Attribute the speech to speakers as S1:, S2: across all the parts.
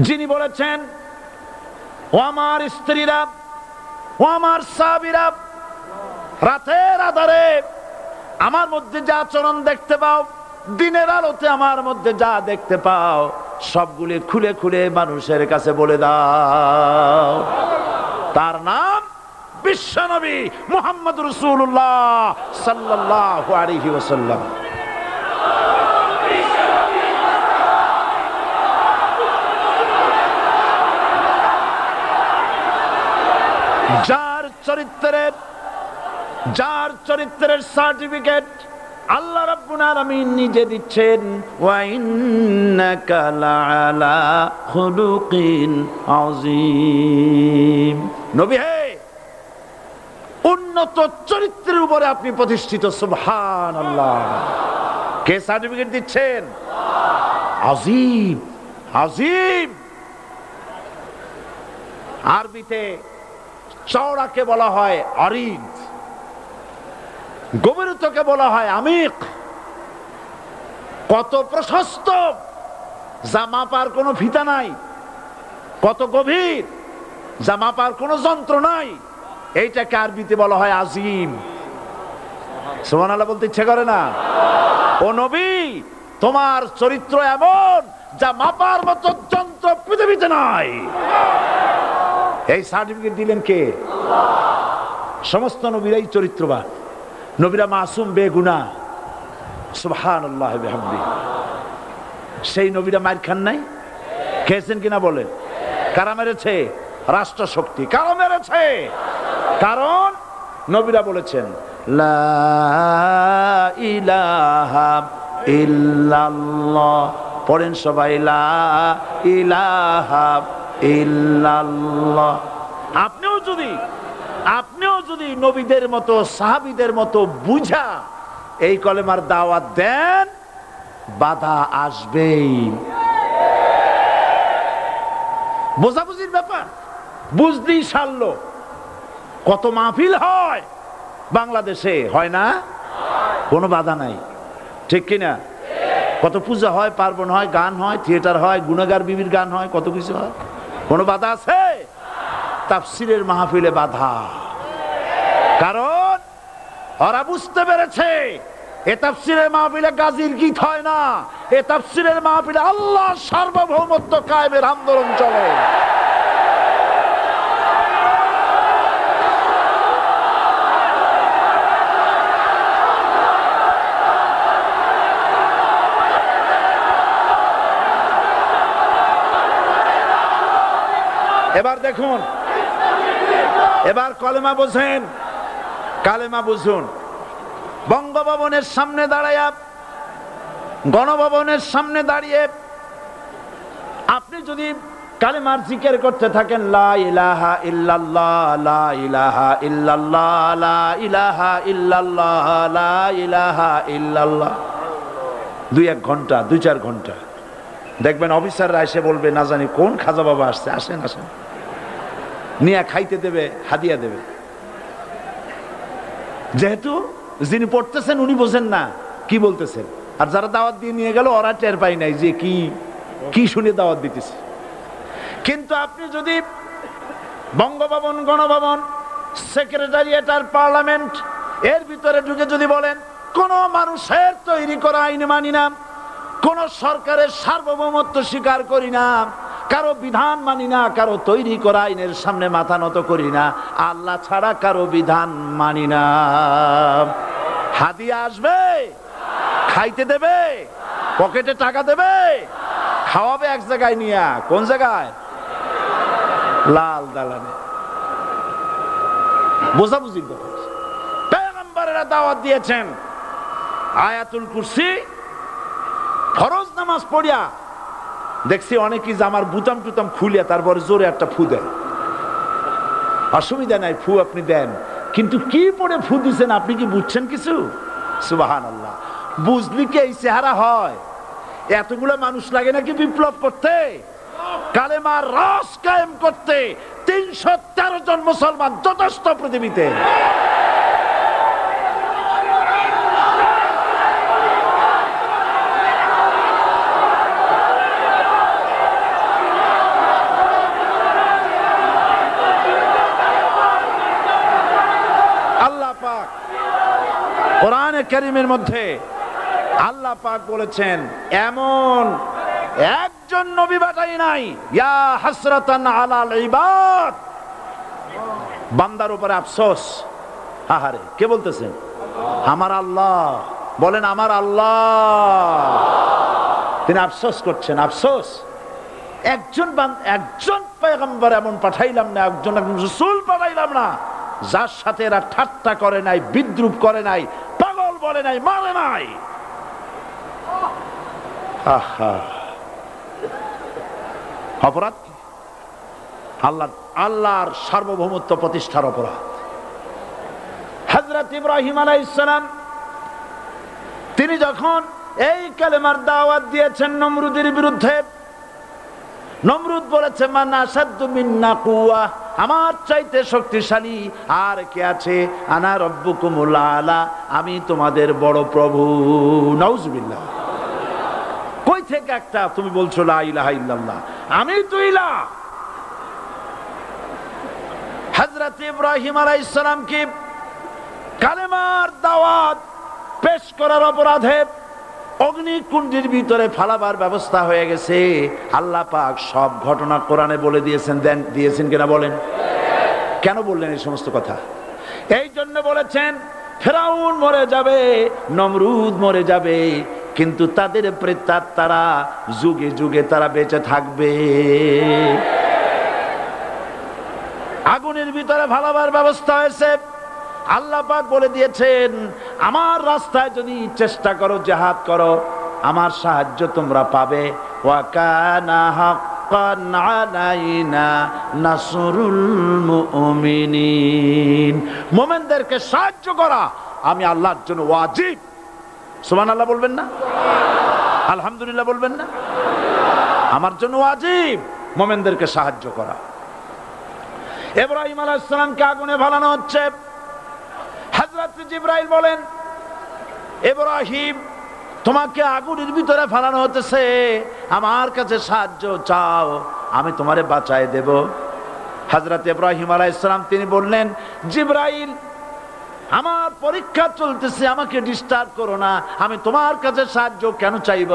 S1: যিনি বলেছেন, ও আমার স্ত্রীরা, ও আমার সাহাবীরা, রাতের আধারে আমার মধ্যে যা আচরণ দেখতে পাও, দিনের আলোতে আমার মধ্যে যা দেখতে পাও, সবগুলি খুলে খুলে মানুষের কাছে বলে দাও। তার নাম বিশ্বনবী মুহাম্মদ রাসূলুল্লাহ সাল্লাল্লাহু আলাইহি ওয়াসাল্লাম। যার চরিত্রের সার্টিফিকেট আল্লাহ রাব্বুল আলামিন নিজে দিচ্ছেন, ওয়া ইন্নাকা লাআলা খুলুকিন আযীম। নবী হে, উন্নত চরিত্রের উপরে আপনি প্রতিষ্ঠিত। সুবহানাল্লাহ। কে সার্টিফিকেট দিচ্ছেন? আযীম, আযীম। আরবিতে চওড়াকে বলা হয় আরিদ, গভীরতাকে বলা হয় আমিক। কত প্রশস্ত, যা মাপার কোনো ফিতা নাই, কত গভীর, যা মাপার কোনো যন্ত্র নাই, এইটাকে আরবিতে বলা হয় আজিম। সুবহানাল্লাহ বলতে ইচ্ছে করে না? ও নবী, তোমার চরিত্র এমন যা মাপার মতো যন্ত্র পৃথিবীতে নাই। এই সার্টিফিকেট দিলেন কে? সমস্ত নবীরাই চরিত্রবান, নবীরা মাসুম, বেগুনাহ। সুবহানাল্লাহ বিহামদিহি। সেই নবীরা মার খান নাই? খেয়েছেন কিনা বলেন? কারা মেরেছে? রাষ্ট্র শক্তি। কারা মেরেছে? কারণ নবীরা বলেছেন লা ইলাহা ইল্লাল্লাহ। পড়েন সবাই, লা ইলাহা ইল্লাল্লাহ। আপনিও যদি নবীদের মতো, সাহাবীদের মতো বুঝা এই কলেমার দাওয়াত দেন, বাধা আসবেই। বোঝাবুঝির ব্যাপার, বুঝতেই সারলো। কত মাহফিল হয় বাংলাদেশে, হয় না? কোনো বাধা নাই, ঠিক কিনা? কত পূজা হয়, পার্বণ হয়, গান হয়, থিয়েটার হয়, গুনাহগার বিবির গান হয়, কত কিছু হয়। কোনো বাধা আছে? তাফসীরের মাহফিলে বাধা। কারণ ওরা বুঝতে পেরেছে এ তাফসীরের মাহফিলে গাজীর গীত হয় না, এ তাফসীরের মাহফিলে আল্লাহর সার্বভৌমত্ব কায়েমের আন্দোলন চলে। এবার দেখুন, এবার কলেমা বোঝেন, কালেমা বুঝুন। বঙ্গভবনের সামনে দাঁড়াইয়া, গণভবনের সামনে দাঁড়িয়ে আপনি যদি কালেমার জিকির করতে থাকেন, লা ইলাহা ইল্লাল্লাহ, লা ইলাহা ইল্লাল্লাহ, লা ইলাহা ইল্লাল্লাহ, লা ইলাহা ইল্লাল্লাহ, 2-1 ঘন্টা, 2-4 ঘন্টা, দেখবেন অফিসাররা এসে বলবে, না জানি কোন খাজা বাবা আসছে, আসেন আসেন, নিয়ে খাইতে দেবে, হাদিয়া দেবে। যেহেতু যিনি পড়তেছেন উনি বোঝেন না কি বলতেছেন, আর যারা দাওয়াত দিয়ে নিয়ে গেল ওরা টের পায় নাই যে কি শুনে দাওয়াত দিতেছে। কিন্তু আপনি যদি বঙ্গভবন, গণভবন, সেক্রেটারিয়েট আর পার্লামেন্ট এর ভিতরে ঢুকে যদি বলেন, কোন মানুষের তৈরি করা আইন মানি না, কোন সরকারের সার্বভৌমত্ব স্বীকার করি না, কারো বিধান মানি না, কারো তৈরি করা আইনের সামনে মাথা নত করি না, আল্লাহ ছাড়া কারো বিধান মানি না, হাদিয়া আসবে, খাইতে দেবে, পকেটে টাকা দেবে, খাওয়াবে এক জায়গায় নিয়ে। কোন জায়গায়? লাল দালানে। বোঝাবুঝি পয়গম্বরেরা দাওয়াত দিয়েছেন, আয়াতুল কুরসি ফরজ নামাজ পড়িয়া দেখছি অনেকেই জামার বুতাম টুতাম খুলিয়া তারপরে জোরে একটা ফু দেয়। অসুবিধা নাই, ফু আপনি দেন, কিন্তু কি পড়ে ফু দিচ্ছেন আপনি কি বুঝছেন কিছু? সুবহানাল্লাহ। বুঝলি কি এই চেহারা হয়? এতগুলো মানুষ লাগে নাকি বিপ্লব করতে, কালেমার রস কায়েম করতে? 313 জন মুসলমান যথেষ্ট পৃথিবীতে। কারীমের মধ্যে আল্লাহ পাক বলেছেন এমন একজন নবী পাঠাই নাই, ইয়া হাসরাতান আলাল ইবাদ, বান্দার উপরে আফসোস। আহারে, কে বলতেছেন? আমার আল্লাহ। বলেন আমার আল্লাহ। তিনি আফসোস করছেন, আফসোস একজন পয়গম্বর এমন পাঠাইলাম না, একজন রাসূল পাঠাইলাম না যার সাথে এরা ঠাট্টা করে নাই, বিদ্রুপ করে নাই, পাগল বলে নাই, মারে নাই। আহা, অপরাধ কি? আল্লাহর সার্বভৌমত্ব প্রতিষ্ঠার অপরাধ। হযরত ইব্রাহিম আলাইহিস সালাম তিনি যখন এই কালেমার দাওয়াত দিয়েছেন নমরুদের বিরুদ্ধে, নমরুদ বলেছে মান আসাদ্দু মিন্না কুওয়া, আমার চাইতে শক্তিশালী আর কে আছে? আনা রব্বুকুমুল আলা, আমি তোমাদের বড় প্রভু। নাউজুবিল্লাহ। কই থেকে একটা তুমি বলছো লা ইলাহা ইল্লাল্লাহ, আমি তো ইলাহ। হযরত ইব্রাহিম আলাইহিস সালাম কি কালেমার দাওয়াত পেশ করার অপরাধে অগ্নিকুণ্ডের ভিতরে ফালাবার ব্যবস্থা হয়ে গেছে। আল্লাহ পাক সব ঘটনা কোরআনে বলে দিয়েছেন কিনা বলেন? কেন বললেন এই সমস্ত কথা? এই জন্য বলেছেন ফেরাউন মরে যাবে, নমরুদ মরে যাবে, কিন্তু তাদের প্রেতাত্মারা যুগে যুগে তারা বেঁচে থাকবে। আগুনের ভিতরে ফালাবার ব্যবস্থা হয়েছে। আল্লাহ পাক বলে দিয়েছেন আমার রাস্তায় যদি চেষ্টা করো, জিহাদ করো, আমার সাহায্য তোমরা পাবে। ওয়া কানা হাক্কান আলাইনা নাসরুল মুমিনিন, মুমিনদেরকে সাহায্য করা আমি আল্লাহর জন্য ওয়াজিব। সুবহানাল্লাহ বলবেন না? আলহামদুলিল্লাহ বলবেন না? আমার জন্য ওয়াজিব মুমিনদেরকে সাহায্য করা। ইব্রাহিম আলাইহিস সালামকে আগুনে ফেলানো হচ্ছে। হযরত জিবরাইল বলেন ইব্রাহিম তোমাকে আগুনের ভিতরে ফেলানো হতেছে, আমার কাছে সাহায্য চাও, আমি তোমারে বাঁচায় দেব। হযরত ইব্রাহিম আলাইহিস সালাম তিনি বললেন জিবরাইল আমার পরীক্ষা চলতেছে, আমাকে ডিস্টার্ব করো না, আমি তোমার কাছে সাহায্য কেন চাইব?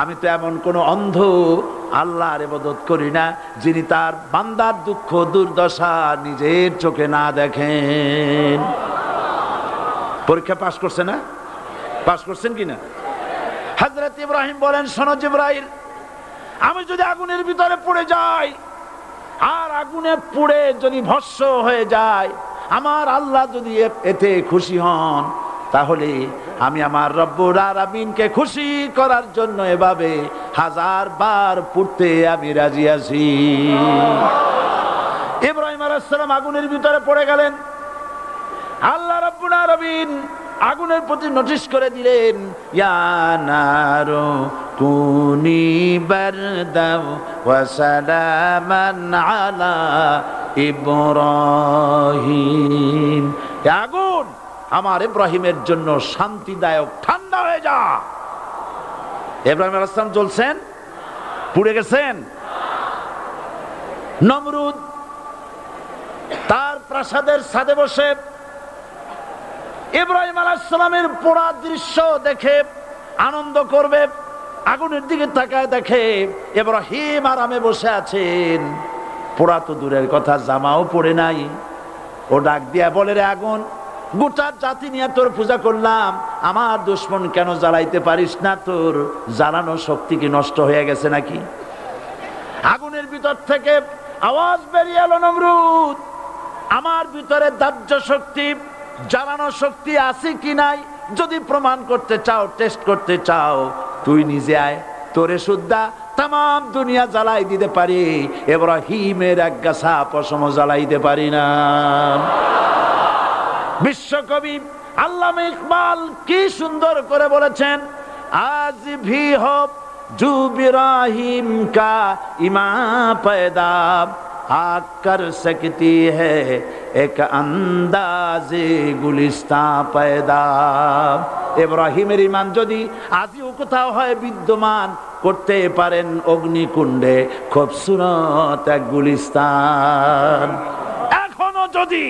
S1: আমি তো এমন কোন অন্ধ আল্লাহর ইবাদত করি না যিনি তার বান্দার দুঃখ দুর্দশা নিজের চোখে না দেখেন। পরীক্ষা পাস করছে না? পাস করছেন কিনা? হযরত ইব্রাহিম বলেন শোনো জিবরাইল, আমি যদি আগুনের ভিতরে পড়ে যাই আর আগুনে পুড়ে যদি ভস্ম হয়ে যায়, আমার আল্লাহ যদি এতে খুশি হন, তাহলে আমি আমার রব্বুল আলামিনকে খুশি করার জন্য এভাবে 1000 বার পড়তে আমি রাজি আছি। ইব্রাহিম আলাইহিস সালাম আগুনের ভিতরে পড়ে গেলেন। আল্লাহ রাব্বুল আলামিন আগুনের প্রতি নোটিশ করে দিলেন ইয়া নারু কুনি বারদাও ওয়া সালামান আলা ইব্রাহিম, আগুন আমার ইব্রাহিমের জন্য শান্তিদায়ক ঠান্ডা হয়ে যা। ইব্রাহিম আলাইহিস সালাম জ্বলছেন, পুড়ে গেছেন। নমরুদ তার প্রাসাদের ছাদে বসে ইব্রাহিম আলাইহিস সালামের পোড়া দৃশ্য দেখে আনন্দ করবে, আগুনের দিকে তাকায় দেখে ইব্রাহিম আরামে বসে আছেন। পোড়া তো দূরের কথা, জামাও পরে নাই। ও ডাক দিয়া বলে রে আগুন, গোটা জাতি নিয়ে তোর পূজা করলাম, আমার দুশমন কেন জ্বালাইতে পারিস না? তোর জ্বালানো শক্তি কি নষ্ট হয়ে গেছে নাকি? আগুনের ভিতর থেকে আওয়াজ বেরিয়ে এলো নমরুদ, আমার ভিতরে দাহ্য শক্তি জ্বালানো শক্তি আছে কি নাই যদি প্রমাণ করতে চাও, টেস্ট করতে চাও, তুই নিজে আয়, তোরে সুদ্ধা তাম দুনিয়া জ্বালাই দিতে পারি, ইব্রাহিমের এক গাছা পশম জ্বালাইতে পারি না। বিশ্বকবি আল্লামা ইকবাল কি সুন্দর করে বলেছেন, আজ ভি হো জু ইব্রাহিম কা ইমা पैदा आग कर सकती है एक अंदाजे गुलिस्तां पैदा। ইব্রাহিমের ঈমান যদি আজও কোথাও হয় বিদ্যমান, করতে পারেন অগ্নিকুণ্ডে খুবসুরত এক গুলিস্তান। এখনো যদি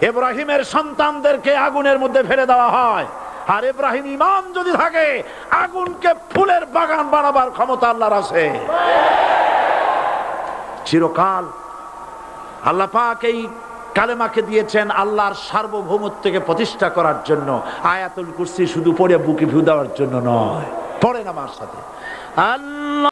S1: ইব্রাহিমের সন্তানদেরকে আগুনের মধ্যে ফেলে দেওয়া হয়, আর ইব্রাহিম ঈমান যদি থাকে আগুনকে ফুলের বাগান বানাবার ক্ষমতা আল্লাহর আছে। চিরকাল আল্লাহ পাক এই কালেমাকে দিয়েছেন আল্লাহর সার্বভৌমত্বকে প্রতিষ্ঠা করার জন্য। আয়াতুল কুরসি শুধু পড়ে বুকে ফু দেওয়ার জন্য নয়। পড়েন আমার সাথে, আল্লাহ